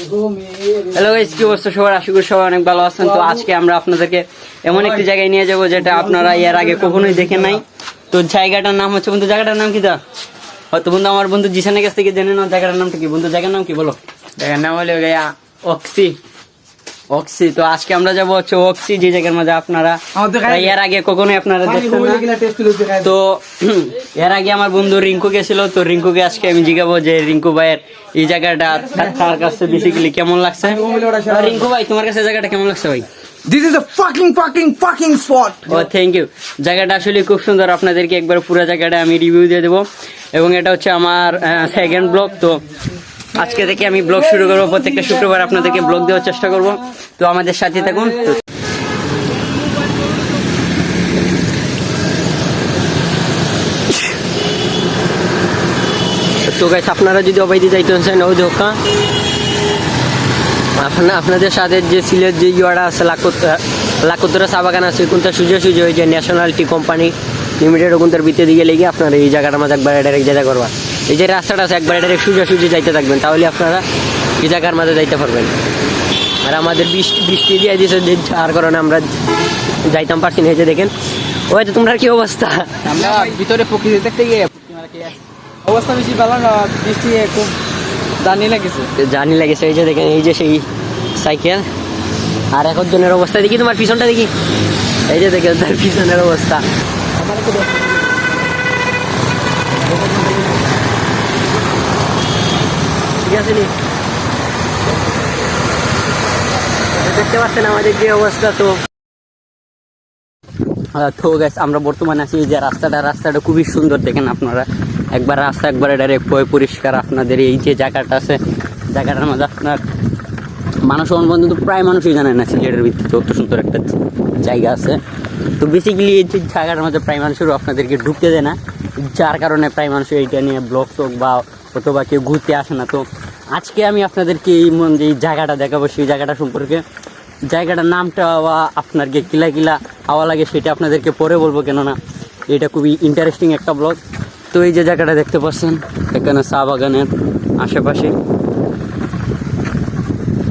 Hello guys, কি অবস্থা সবার? আশা করি সবাই অনেক ভালো আছেন। তো আজকে আমরা আপনাদেরকে এমন একটি জায়গায় নিয়ে যাব যেটা আপনারা এর আগে কখনোই দেখেন নাই। তো জায়গাটার নাম হচ্ছে, বন্ধু জায়গাটার নাম কি? হয়তো বন্ধু আমার বন্ধু জিসানের কাছ থেকে জেনে নাও জায়গাটার নামটা কি। বন্ধু জায়গার নাম কি বলো? জায়গার নাম হলো অক্সি। অক্সি। তো আজকে আমরা যাবো হচ্ছে অক্সি, যে জায়গার মাঝে আপনারা এর আগে কখনোই আপনারা দেখছেন না। তো এর আগে আমার বন্ধু রিঙ্কু গেছিল, তো রিঙ্কুকে আজকে আমি জিজ্ঞাবো যে রিঙ্কু ভাইয়ের এই জায়গাটা তার কাছে বেসিক্যালি কেমন লাগছে। রিঙ্কু ভাই, তোমার কাছে জায়গাটা কেমন লাগছে ভাই? This is a fucking spot. Oh thank you. জায়গাটা আসলে খুব সুন্দর, আপনাদেরকে একবার পুরো জায়গাটা আমি রিভিউ দিয়ে দেবো। এবং এটা হচ্ছে আমার সেকেন্ড ব্লগ। তো আজকে থেকে আমি ব্লগ শুরু করবো, প্রত্যেকটা শুক্রবার আপনাদেরকে ব্লগ দেওয়ার চেষ্টা করব। তো আমাদের সাথে থাকুন। তো গাইস, আপনারা যদি অবাইদি যাইতে চান ওই ধোকা আপনাদের সাথে যে সিলেট যে ইয়াটা আছে লাকোত্তরা চা বাগান আছে, কোনটা সুজে ওই যে ন্যাশনাল টি কোম্পানি লিমিটেড ওখানটার ভিতরে দিকে লেগে আপনারা এই জায়গাটার মাঝে একবার ডাইরেক্ট যেতে করবা। এই যে রাস্তাটা আছে একবার ডাইরেক্ট সুজে যাইতে থাকবেন, তাহলে আপনারা এই জায়গার মাঝে যাইতে পারবেন। আর আমাদের বৃষ্টি দিয়ে দিয়েছে, যে যার কারণে আমরা যাইতাম পারছি না। এই যে দেখেন, ওই তো তোমরা কি অবস্থা? আমরা ভিতরে প্রকৃতি দেখতে গিয়ে অবস্থা বেশি ভালো না, বৃষ্টি খুব জানি লাগেছে। এই যে দেখেন, এই যে সেই সাইকেল আর একজনের অবস্থা দেখি, তোমার পিছনটা দেখি। এই যে দেখেন তার পিছনের অবস্থা। ঠিক আছে নি, দেখতে পাচ্ছেন আমাদের যে অবস্থা। তো গাইস, আমরা বর্তমানে আছি এই যে রাস্তাটা খুবই সুন্দর। দেখেন আপনারা একবার রাস্তা একবারে ডাইরেক্ট পরিষ্কার। আপনাদের এই যে জায়গাটা আছে, জায়গাটার মধ্যে আপনার মানুষ অনবন্ধ প্রায় মানুষই জানে না সিলেটের ভিত্তিতে অত সুন্দর একটা জায়গা আছে। তো বেসিক্যালি এই যে জায়গাটার মধ্যে প্রায় মানুষেরও আপনাদেরকে ঢুকতে দেয় না, যার কারণে প্রায় মানুষ এইটা নিয়ে ব্লগ টক বা অথবা কেউ ঘুরতে আসে না। তো আজকে আমি আপনাদেরকে এই জায়গাটা দেখাবো, সেই জায়গাটা সম্পর্কে। জায়গাটার নামটা আপনার কিলা হাওয়া লাগে সেটা আপনাদেরকে পরে বলবো, কেননা এটা খুবই ইন্টারেস্টিং একটা ব্লগ। তো এই যে জায়গাটা দেখতে পাচ্ছেন, এখানে চা বাগানের আশেপাশে।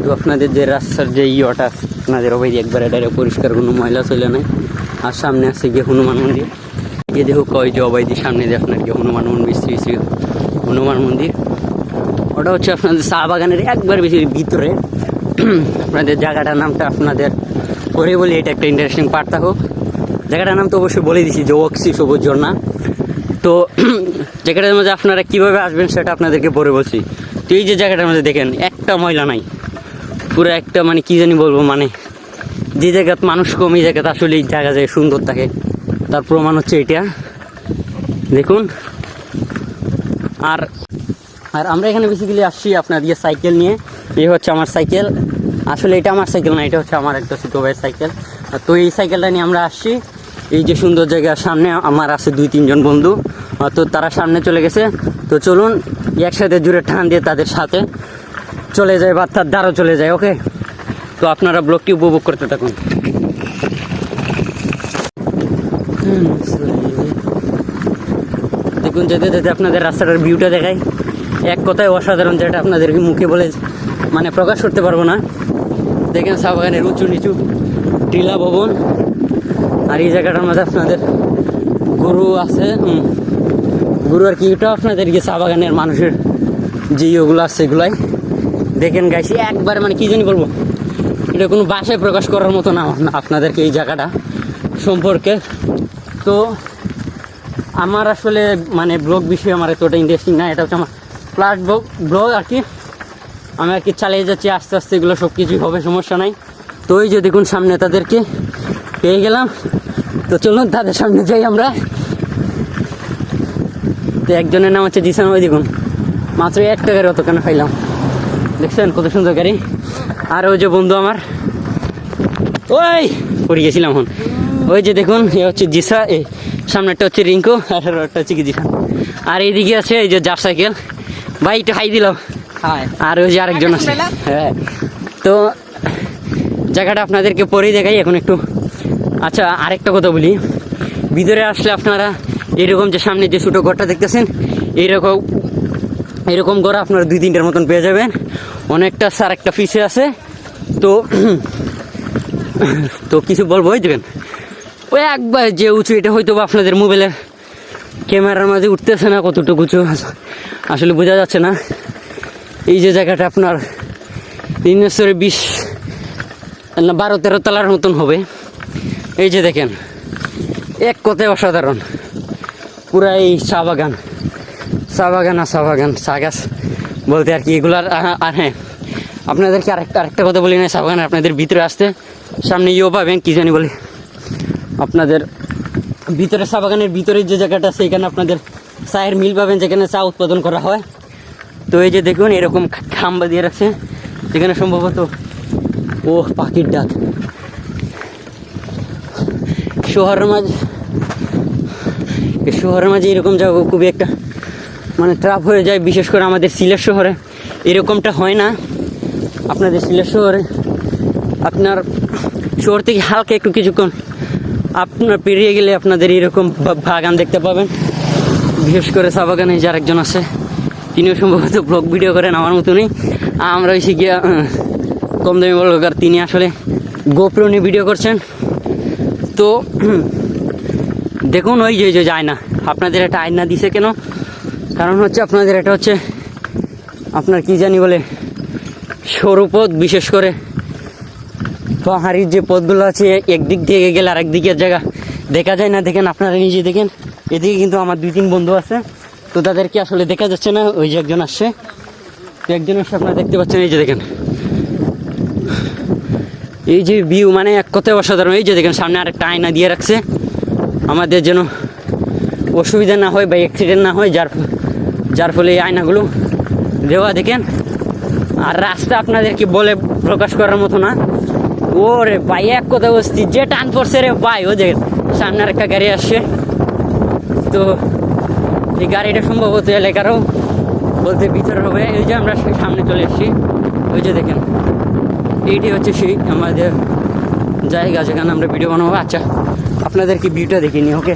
তো আপনাদের যে রাস্তার যে ইয়েটা আপনাদের ওই একবারে ডাইরেক্ট পরিষ্কার, কোনো ময়লা চলে নাই। আর সামনে আছে গিয়ে হনুমান মন্দির। গিয়ে দেখো কয় যে অবৈধি সামনে দিয়ে আপনার গিয়ে হনুমান মন্দির, শ্রী শ্রী হনুমান মন্দির। ওটা হচ্ছে আপনাদের চা বাগানের একবার বেশি ভিতরে। আপনাদের জায়গাটার নামটা আপনাদের পরে বলি, এটা একটা ইন্টারেস্টিং পার্ট থাকুক। জায়গাটার নাম তো অবশ্যই বলে দিছি যে অক্সি সবুজ ঝর্ণা। তো জায়গাটার মধ্যে আপনারা কীভাবে আসবেন সেটা আপনাদেরকে পরে বলছি। তো এই যে জায়গাটার মধ্যে দেখেন একটা ময়লা নাই, পুরো একটা মানে কী জানি বলবো, মানে যে জায়গাতে মানুষ কম এই জায়গাতে আসলে এই জায়গা যায় সুন্দর থাকে, তার প্রমাণ হচ্ছে এটা দেখুন। আর আমরা এখানে বেসিক্যালি আসছি আপনার দিয়ে সাইকেল নিয়ে। এই হচ্ছে আমার সাইকেল, আসলে এটা আমার সাইকেল না, এটা হচ্ছে আমার একটা ছোট ভাইয়ের সাইকেল। তো এই সাইকেলটা নিয়ে আমরা আসছি এই যে সুন্দর জায়গার সামনে। আমার আছে 2-3 জন বন্ধু, তো তারা সামনে চলে গেছে। তো চলুন একসাথে জুড়ে টান দিয়ে তাদের সাথে চলে যায় বা তার দ্বারা চলে যায়। ওকে, তো আপনারা ব্লগটি উপভোগ করতে থাকুন। দেখুন যেতে যেতে আপনাদের রাস্তাটার ভিউটা দেখায়, এক কথায় অসাধারণ, যেটা আপনাদেরকে মুখে বলে মানে প্রকাশ করতে পারবো না। দেখেন চা বাগানের উঁচু নিচু টিলা ভবন। আর এই জায়গাটার মধ্যে আপনাদের গরু আছে, গরু আর কি, ওটা আপনাদেরকে চা বাগানের মানুষের যে ইয়েগুলো আছে সেগুলাই দেখেন গাইছি একবার, মানে কী জানি বলবো, এটা কোনো ভাষায় প্রকাশ করার মতো না আপনাদেরকে এই জায়গাটা সম্পর্কে। তো আমার আসলে মানে ব্লগ বিষয়ে আমার এতটা ইন্টারেস্টিং না, এটা হচ্ছে আমার প্লাস ব্লগ আর কি। আমি আর কি চালিয়ে যাচ্ছি আস্তে আস্তে, এগুলো সব কিছুই হবে, সমস্যা নাই। তো এই যে দেখুন সামনে তাদেরকে পেয়ে গেলাম। তো চলুন তাদের সামনে যাই আমরা। তো একজনের নাম হচ্ছে জিসান, ওই দেখুন মাত্র 1 টাকার অত কেন খাইলাম, দেখছেন কত সুন্দর গাড়ি। আর ওই যে বন্ধু আমার, ওই পড়ে গেছিলাম এখন। ওই যে দেখুন এ হচ্ছে জিসা, এই সামনেটা হচ্ছে রিঙ্কু, আর একটা হচ্ছে কি জিসান। আর এইদিকে আছে এই যে যার সাইকেল ভাই, একটু হাই দিল। আর ওই যে আরেকজন আছে। হ্যাঁ, তো জায়গাটা আপনাদেরকে পরেই দেখাই এখন একটু। আচ্ছা, আরেকটা কথা বলি, ভিতরে আসলে আপনারা এরকম যে সামনে যে ছোটো ঘরটা দেখতেছেন, এইরকম এরকম ঘর আপনারা 2-3টার মতন পেয়ে যাবেন। অনেকটা স্যার একটা পিছে আছে। তো তো কিছু বলবো, ওই দেখেন ওই একবার যে উঁচু, এটা হয়তো বা আপনাদের মোবাইলের ক্যামেরার মাঝে উঠতেছে না কতটুকু উঁচু, আসলে বোঝা যাচ্ছে না। এই যে জায়গাটা আপনার 20 না 12-13 তলার মতন হবে। এই যে দেখেন, এক কথায় অসাধারণ। পুরা এই চা বাগান আর চা বাগান, চা গাছ বলতে আর কি এগুলার। আর হ্যাঁ, আপনাদেরকে আরেকটা কথা বলি না, চা বাগান আপনাদের ভিতরে আসতে সামনে পাবেন, কি জানি বলি, আপনাদের ভিতরে চা বাগানের ভিতরে যে জায়গাটা আছে এখানে আপনাদের চায়ের মিল পাবেন, যেখানে চা উৎপাদন করা হয়। তো এই যে দেখুন এরকম খাম্বা দিয়ে রাখছে, যেখানে সম্ভবত পাখির ডাক। শহরের মাঝে এরকম জায়গা খুবই একটা মানে ট্রাপ হয়ে যায়, বিশেষ করে আমাদের সিলেট শহরে এরকমটা হয় না। আপনাদের সিলেট শহরে আপনার শহর থেকে হালকা একটু কিছুক্ষণ আপনার পেরিয়ে গেলে আপনাদের এরকম বাগান দেখতে পাবেন। বিশেষ করে চা বাগানে যে আরেকজন আছে, তিনিও সম্ভবত ব্লগ ভিডিও করেন আমার মতনই। আমরা এসে গিয়া কম দামি ব্লগার, তিনি আসলে গোপ্রো নিয়ে ভিডিও করছেন। তো দেখুন ওই যে যায় না, আপনাদের একটা আয়না দিছে কেন? কারণ হচ্ছে আপনাদের এটা হচ্ছে আপনার কি জানি বলে সরু পথ, বিশেষ করে পাহাড়ির যে পথগুলো আছে একদিক থেকে গেলে আরেক দিকের জায়গা দেখা যায় না। দেখেন আপনারা নিজে দেখেন, এদিকে কিন্তু আমার 2-3 বন্ধু আছে, তো তাদেরকে আসলে দেখা যাচ্ছে না। ওই যে একজন আসছে, তো একজন আসছে আপনারা দেখতে পাচ্ছেন। এই যে দেখেন এই যে ভিউ, মানে এক কথায় অসাধারণ। এই যে দেখেন সামনে আরেকটা আয়না দিয়ে রাখছে, আমাদের যেন অসুবিধা না হয় বা অ্যাক্সিডেন্ট না হয়, যার ফলে এই আয়নাগুলো দেওয়া। দেখেন আর রাস্তা আপনাদেরকে বলে প্রকাশ করার মতো না। ওরে ভাই এক কথা বসছি, যে টান পড়ছে রে ভাই। ও দেখেন সামনে আর একটা গাড়ি আসছে, তো এই গাড়িটা সম্ভবত এলাকারও বলতে ভিতরে হবে। এই যে আমরা সামনে চলে এসেছি, ওই যে দেখেন এইটি হচ্ছে সেই আমাদের জায়গা যেখানে আমরা ভিডিও বানাবো। আচ্ছা আপনাদেরকে ভিউটা দেখিনি, ওকে?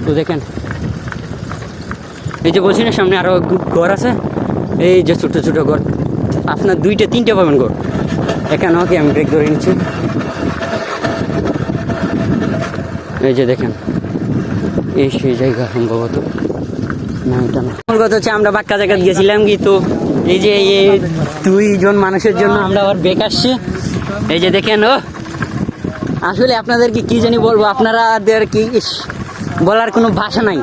তো দেখেন এই যে বলছি না সামনে আরও ঘর আছে, এই যে ছোটো ছোটো ঘর, আপনার 2-3টে পাবেন ঘর এখানে। ওকে আমি ব্রেক ধরে নিচ্ছি। এই যে দেখেন এই সেই জায়গা সম্ভবত না, এটা না। কথা হচ্ছে আমরা বাক্কা জায়গা গিয়েছিলাম কি, তো এই যে এই 2 জন মানুষের জন্য আমরা আবার ব্রেক আসছি। এই যে দেখেন, আসলে আপনাদেরকে কি জানি বলবো, আপনাদের কি বলার কোনো ভাষা নাই।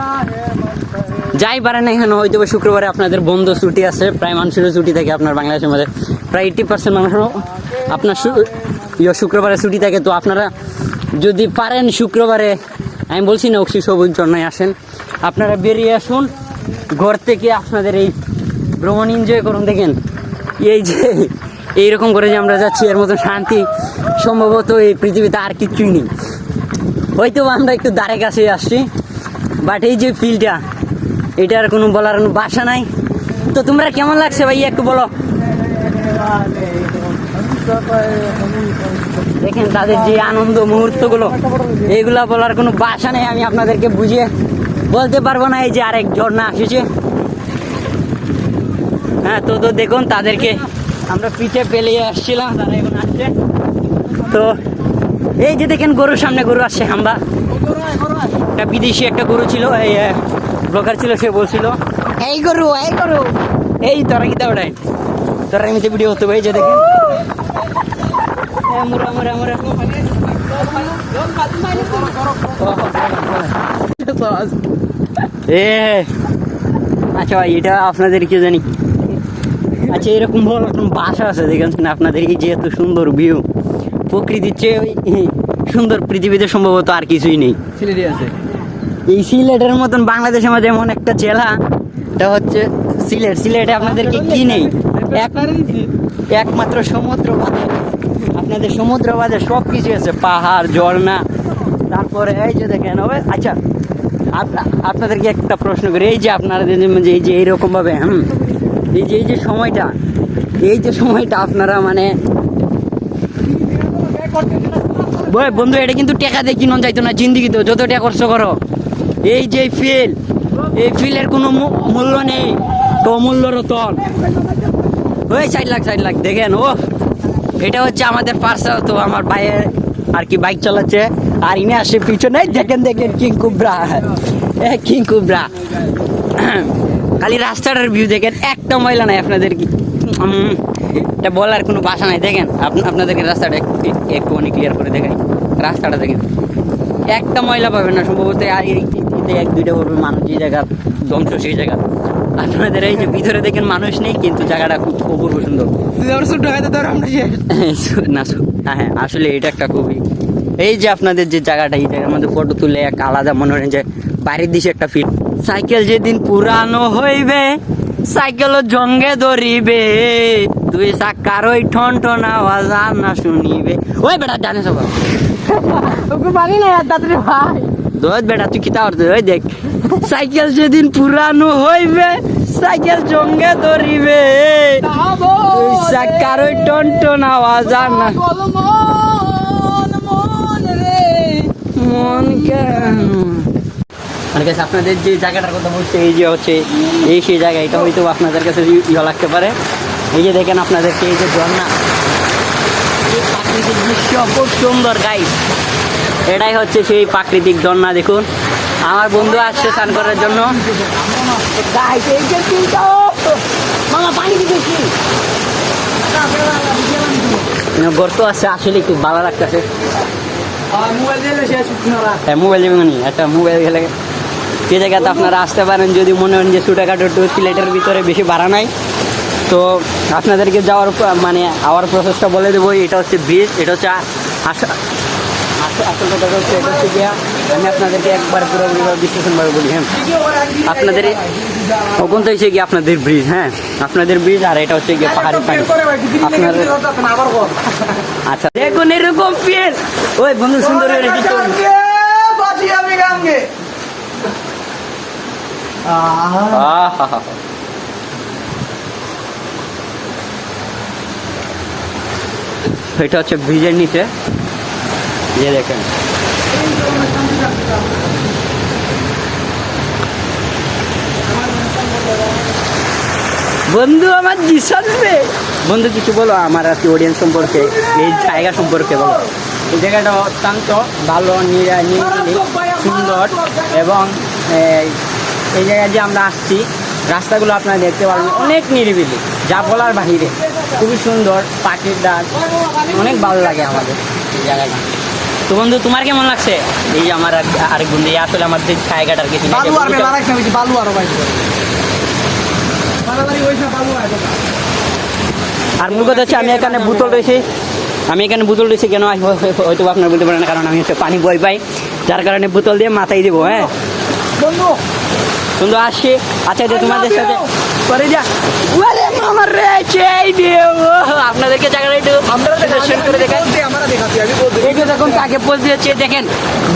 যাই পারে না এখানে, হয়তো শুক্রবারে আপনাদের বন্ধ ছুটি আছে, প্রায় মানুষেরও ছুটি থাকে। আপনার বাংলাদেশের মধ্যে প্রায় 80% মানুষেরও আপনার শুক্রবারে ছুটি থাকে। তো আপনারা যদি পারেন শুক্রবারে, আমি বলছি না অক্সি সবুজ ঝর্ণায় আসেন, আপনারা বেরিয়ে আসুন ঘর থেকে, আপনাদের এই ভ্রমণ এনজয় করুন। দেখেন এই যে এইরকম করে যে আমরা যাচ্ছি, এর মতো শান্তি সম্ভবত এই পৃথিবীতে আর কিছুই নেই। হয়তো আমরা একটু দ্বারে কাছে আসছি, বাট এই যে ফিলটা, এটার কোনো বলার কোনো ভাষা নাই। তো তোমরা কেমন লাগছে ভাই একটু বলো। দেখেন তাদের যে আনন্দ মুহূর্তগুলো, এইগুলা বলার কোনো ভাষা নেই, আমি আপনাদেরকে বুঝিয়ে বলতে পারবো না। এই যে আরেক ঝর্ণা আসছে, হ্যাঁ। তো দেখুন তাদেরকে আমরা পিঠে পেলিয়ে আসছিলাম, তারা এখন আসছে। তো এই যে দেখেন গরুর সামনে গরু আসছে, হাম্বা একটা বিদেশি একটা গরু ছিল, এই ব্লগার ছিল, সে বলছিল এই গরু এই তোরা কি ওটাই তোরা এমনিতে ভিডিও হতে হবে। এই যে দেখেন আচ্ছা ভাই, এটা আপনাদের কি জানি, আচ্ছা এরকম বাসা আছে দেখেন আপনাদের, এই যে এত সুন্দর ভিউ, প্রকৃতির চেয়ে সুন্দর পৃথিবীতে সম্ভবত আর কিছুই নেই। এই সিলেটের মতন বাংলাদেশের মধ্যে এমন একটা জেলা, এটা হচ্ছে সিলেটে আপনাদেরকে কি নেই, একমাত্র সমুদ্র বাদে, আপনাদের সমুদ্র বাদে সব কিছু আছে, পাহাড় ঝর্ণা। তারপরে এই যে দেখেন, আচ্ছা আপনাদেরকে একটা প্রশ্ন করি, এই যে আপনাদের এই যে এইরকম ভাবে এই যে সময়টা আপনারা মানে বন্ধু, এটা কিন্তু টাকা দিয়ে কিনন যাইতো না জিন্দিগিতে, যত টাকা খরচ করো। এই যে এই ফিলের কোনো মূল্য নেই, একটা অমূল্য রতন। ওই 4 লাখ দেখেন। ও এটা হচ্ছে আমাদের পার্সা, তো আমার ভাইয়ের আর কি বাইক চালাচ্ছে, আর ইনি আসে পিছনে। দেখেন কিং কুবরা, কিং কুবরা। খালি রাস্তাটার ভিউ দেখেন, একটা ময়লা নাই। আপনাদের কি এটা বলার কোনো ভাষা নাই। দেখেন আপনাদেরকে রাস্তাটা একটুখানি ক্লিয়ার করে দেখাই। রাস্তাটা দেখেন, একটা ময়লা পাবেন না সম্ভবত। আর এই 1-2টা পড়বে মানুষ, যে জায়গা ধ্বংস সেই জায়গা। আপনাদের এই যে ভিতরে দেখেন মানুষ নেই, কিন্তু জায়গাটা খুব অপূর্ব সুন্দর। না হ্যাঁ, আসলে এটা একটা খুবই, এই যে আপনাদের যে জায়গাটা, এই জায়গার মধ্যে ফটো তুলে এক আলাদা মনে হয় যে বাইরের দেশে একটা ফিল। সাইকেল যেদিন পুরানো হইবে, সাইকেলও জঙ্গে ধরিবে, 2 চাকার ওই ঠন ঠন আওয়াজ আর না শুনিবে। ওই বেটা ডানে সব পারি না তাড়াতাড়ি ভাই। দোষ বেটা, তুই কিতা করছিস? ওই দেখ, সাইকেল যেদিন পুরানো হইবে, সাইকেল জঙ্গে ধরিবে, 2 চাকার ওই ঠন ঠন আওয়াজ আর না মন কেন। মানে কাছে আপনাদের যে জায়গাটার কথা বলছে, এই যে হচ্ছে এই সেই জায়গা, এটা হয়তো আপনাদের কাছে ইয়ে লাগতে পারে। এই যে দেখেন আপনাদেরকে এই যে ঝর্ণা, এই প্রাকৃতিক দৃশ্য খুব সুন্দর গাইস। এটাই হচ্ছে সেই প্রাকৃতিক ঝর্ণা। দেখুন আমার বন্ধু আসছে স্নান করার জন্য। গর্ত আছে, আসলে খুব ভালো লাগতেছে। হ্যাঁ, মোবাইল যাবে নি, একটা মোবাইল গেলে যে জায়গাতে আপনারা আসতে পারেন যদি মনে হয় যে ছোটোখাটো একটু সিলেটের ভিতরে বেশি ভাড়া নাই, তো আপনাদেরকে যাওয়ার মানে আওয়ার প্রসেসটা বলে দেবো। এটা হচ্ছে ব্রিজ, এটা হচ্ছে আসল কথা হচ্ছে, এটা হচ্ছে গিয়া আমি আপনাদেরকে একবার পুরোপুরি বিশ্লেষণভাবে বলি। হ্যাঁ, আপনাদের ওখান তো হচ্ছে গিয়ে আপনাদের ব্রিজ, হ্যাঁ আপনাদের ব্রিজ, আর এটা হচ্ছে গিয়ে পাহাড়ি পানি আপনাদের। আচ্ছা দেখুন এরকম ফিল। ওই বন্ধু সুন্দর এটা হচ্ছে ব্রিজের নিচে, যে দেখেন বন্ধু আমার জিসানবে। বন্ধু কিছু বলো আমার আর কি অডিয়েন্স সম্পর্কে, এই জায়গা সম্পর্কে বলো। এই জায়গাটা অত্যন্ত ভালো, নিরিবিলি সুন্দর, এবং এই জায়গায় যে আমরা আসছি রাস্তাগুলো আপনারা দেখতে পারবেন অনেক নিরিবিলি, যা বলার বাহিরে। খুবই সুন্দর, পাখির ডাক, অনেক ভালো লাগে আমাদের এই জায়গাটা। তো বন্ধু তোমার কেমন লাগছে? এই যে আমার আরেক বন্ধু, এই আসলে আমাদের জায়গাটার কিছু আর মূল কথা হচ্ছে আমি এখানে বোতল রয়েছি কেন হয়তো আপনারা বলতে পারেন না, কারণ আমি হচ্ছে পানি বই পাই, যার কারণে বোতল দিয়ে মাথায় দেবো। হ্যাঁ বন্ধু আসছি। আচ্ছা যে তোমাদের সাথে করে যা আমার আপনাদেরকে জায়গাটা একটু করে দেখাই। দেখুন তাকে পোজ দিয়েছে, দেখেন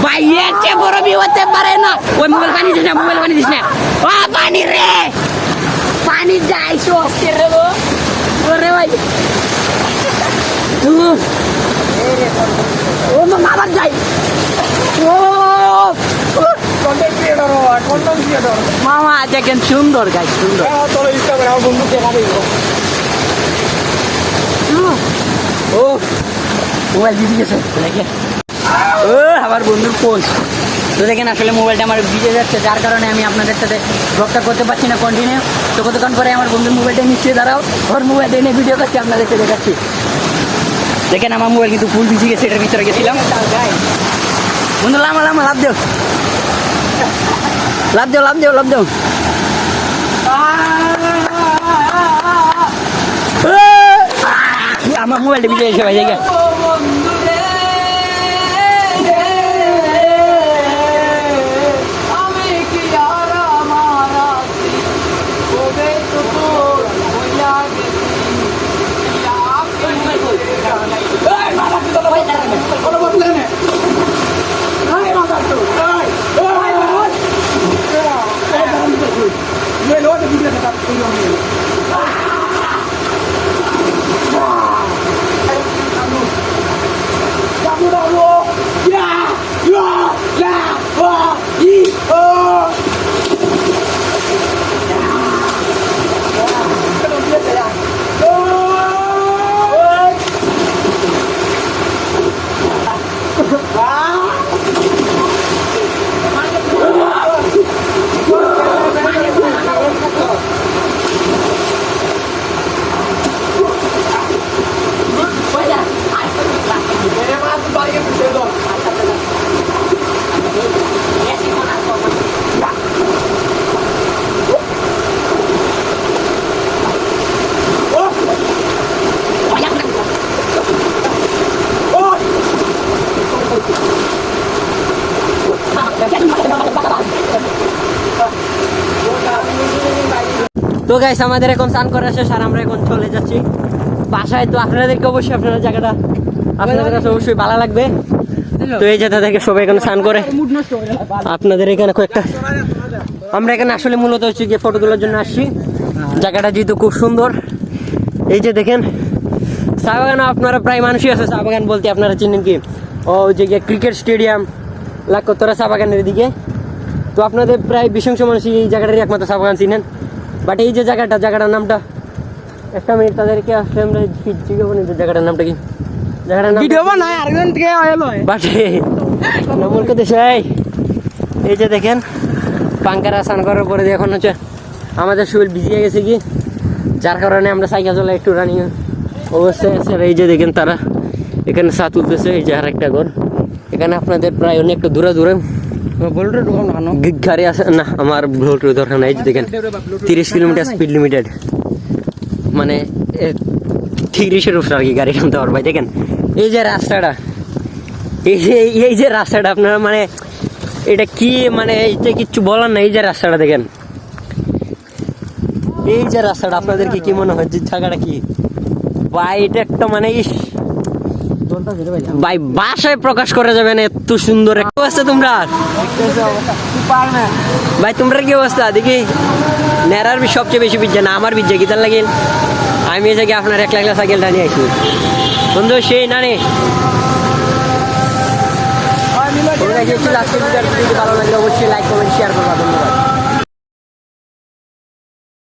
বাইরের চেয়ে বড় বিয়ে হতে পারে না। ওই মোবাইল পানি দিস না, মোবাইল পানি দিস না। ও পানি রে, পানি যাইছো রে গো রে ভাই। ও আবার যাই। ও মামা দেখেন সুন্দর গাই, সুন্দর। ও মোবাইল দিয়ে গেছে দেখেন। ও আমার বন্ধুর পোজ। তো দেখেন আসলে মোবাইলটা আমার ভিজে যাচ্ছে, যার কারণে আমি আপনাদের সাথে ব্লগটা করতে পারছি না কন্টিনিউ। তো কতক্ষণ পরে আমার বন্ধুর মোবাইলটা নিশ্চয়ই দাঁড়াও, ওর মোবাইলটা এনে ভিডিও করছি, আপনাদেরকে দেখাচ্ছি। দেখেন আমার মোবাইল কিন্তু ফুল ভিজে গেছে, এটার ভিতরে গেছিলাম। বন্ধু লামা লাভ দেও, লাভ দেও। আমার মোবাইলটা ভিজে গেছে ভাই, দেখেন। তো গাইস আমাদের এখন স্নান করা শেষ আর আমরা এখন চলে যাচ্ছি বাসায়। তো আপনাদেরকে অবশ্যই আপনাদের জায়গাটা আপনাদের কাছে অবশ্যই ভালো লাগবে। তো এই জায়গা থেকে সবাই এখানে স্নান করে আপনাদের এখানে কয়েকটা আমরা এখানে আসলে মূলত হচ্ছে গিয়ে ফটো তোলার জন্য আসছি। জায়গাটা যেহেতু খুব সুন্দর, এই যে দেখেন চা বাগান আপনারা প্রায় মানুষই আছে। চা বাগান বলতে আপনারা চিনেন কি ও যে গিয়ে ক্রিকেট স্টেডিয়াম লাখোত্তরা চা বাগানের দিকে। তো আপনাদের প্রায় বিশংশ মানুষই এই জায়গাটারই একমাত্র চা বাগান চিনেন। বাট এই যে জায়গাটার নামটা একটা মিনিট তাদেরকে আসলে আমরা জিজ্ঞাসা করি জায়গাটার নামটা কি, জায়গাটার নাম ভিডিও বানায় আরেকজন থেকে আইলো বাট নামল কে দেশে এই যে দেখেন পাঙ্কারা স্নান করার পরে এখন হচ্ছে আমাদের শরীর ভিজিয়ে গেছে কি, যার কারণে আমরা সাইকেল চলে একটু রানিং অবস্থায় আছে। আর এই যে দেখেন তারা এখানে চা তুলতেছে। এই যে আর একটা ঘর, এখানে আপনাদের প্রায় অনেকটা দূরে গাড়ি আছে না, আমার ব্লুটুথ দরকার নাই। এই যে দেখেন 30 কিলোমিটার স্পিড লিমিটেড, মানে 30-এর উপরে আর কি গাড়ি টানতে পারবে। দেখেন এই যে রাস্তাটা, এই যে রাস্তাটা আপনারা মানে এটা কি মানে এইটা কিচ্ছু বলার না। এই যে রাস্তাটা দেখেন, এই যে রাস্তাটা আপনাদেরকে কি মনে হয় যে জায়গাটা কি ভাই, এটা একটা মানে ভাই বাসায় প্রকাশ করা যাবে না এত সুন্দর একটা অবস্থা। তোমরা ভাই তোমরা কি অবস্থা দেখি নেড়ার সবচেয়ে বেশি বিজ্ঞান আমার বিজ্ঞা কি তার লাগিল আমি এসে কি আপনার 1 লাখ সাইকেলটা নিয়ে আসি বন্ধু সেই না নে ভালো লাগলে অবশ্যই লাইক কমেন্ট শেয়ার করবা। ধন্যবাদ।